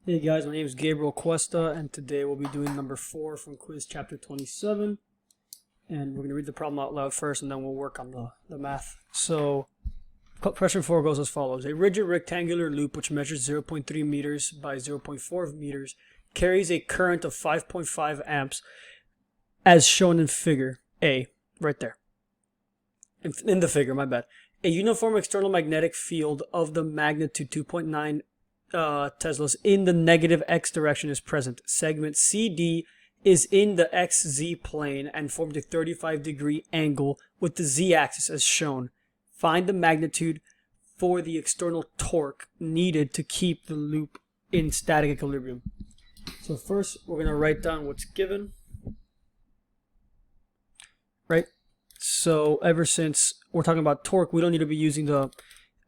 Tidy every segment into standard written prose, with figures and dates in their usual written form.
Hey guys, my name is Gabriel Cuesta, and today we'll be doing number 4 from quiz chapter 27. And we're going to read the problem out loud first, and then we'll work on the math. So, question 4 goes as follows. A rigid rectangular loop which measures 0.3 meters by 0.4 meters carries a current of 5.5 amps as shown in figure A, right there. In the figure, my bad. A uniform external magnetic field of the magnitude 2.9 Teslas in the negative x direction is present. Segment CD is in the xz plane and forms a 35-degree angle with the z-axis as shown. Find the magnitude for the external torque needed to keep the loop in static equilibrium. So first we're going to write down what's given. Right? So ever since we're talking about torque, we don't need to be using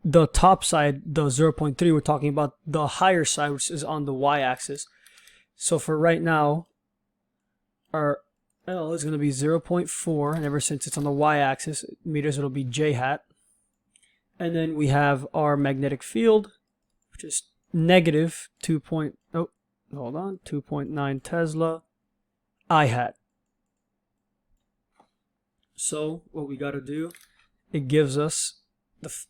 the top side, the 0.3, we're talking about the higher side, which is on the y-axis. So for right now, our L is going to be 0.4, and ever since it's on the y-axis, meters, it'll be J hat. And then we have our magnetic field, which is negative 2.9 Tesla, I hat. So what we got to do, it gives us gives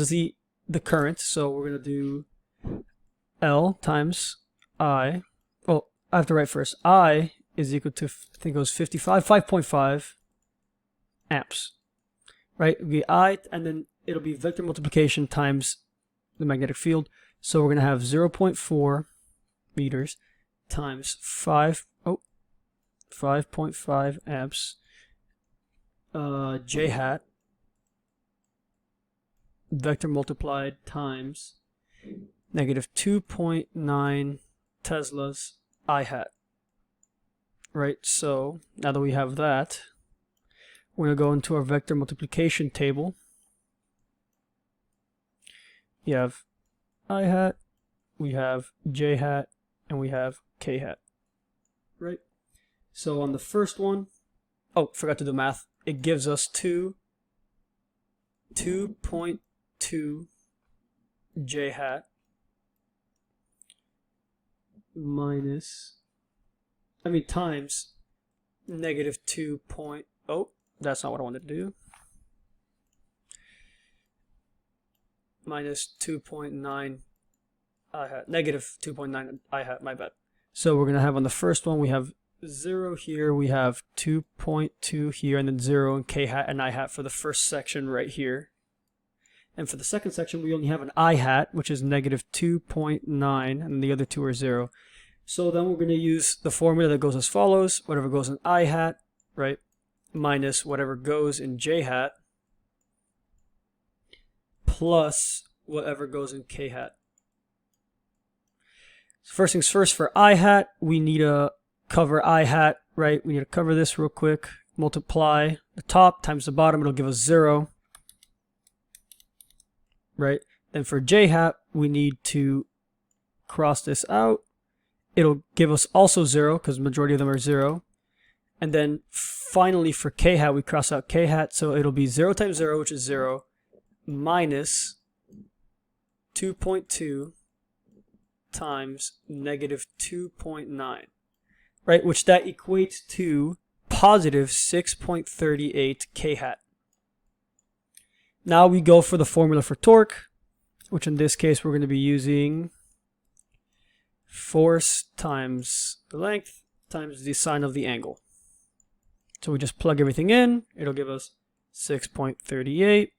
us the current. So we're gonna do L times I. Oh, I have to write first. I is equal to, I think it was 5.5 amps, right? It'll be I, and then it'll be vector multiplication times the magnetic field. So we're gonna have 0.4 meters times 5.5 amps. J hat vector multiplied times negative 2.9 Teslas I hat. Right, so now that we have that, we're going to go into our vector multiplication table. You have I hat, we have J hat, and we have K hat. Right, so on the first one, oh, forgot to do math. It gives us 2.2 J hat times negative 2. Oh, that's not what I wanted to do. Minus 2.9 I hat, negative 2.9 I hat, my bad. So we're going to have on the first one, we have 0 here, we have 2.2 here, and then 0 and K hat and I hat for the first section right here. And for the second section, we only have an I hat, which is negative 2.9, and the other two are 0. So then we're going to use the formula that goes as follows. Whatever goes in I hat, right, minus whatever goes in J hat, plus whatever goes in K hat. So first things first, for I hat, we need to cover I hat, right? We need to cover this real quick. Multiply the top times the bottom, it'll give us 0. Right? Then for J hat, we need to cross this out. It'll give us also 0, because the majority of them are 0. And then finally for K hat, we cross out K hat, so it'll be 0 times 0, which is 0, minus 2.2 times negative 2.9. Right, which that equates to positive 6.38 K hat. Now we go for the formula for torque, which in this case we're going to be using force times the length times the sine of the angle. So we just plug everything in, it'll give us 6.38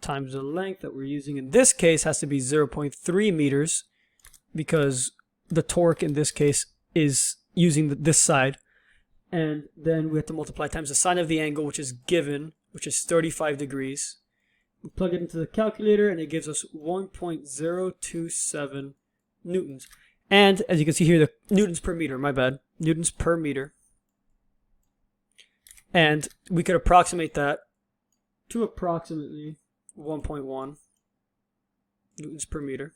times the length that we're using in this case has to be 0.3 meters because the torque in this case is using this side, and then we have to multiply times the sine of the angle, which is given, which is 35 degrees. We plug it into the calculator and it gives us 1.027 newtons. And as you can see here, the newtons per meter, my bad, newtons per meter. And we could approximate that to approximately 1.1 newtons per meter.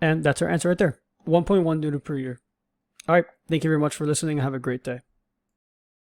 And that's our answer right there. 1.1 newton per year. All right. Thank you very much for listening. Have a great day.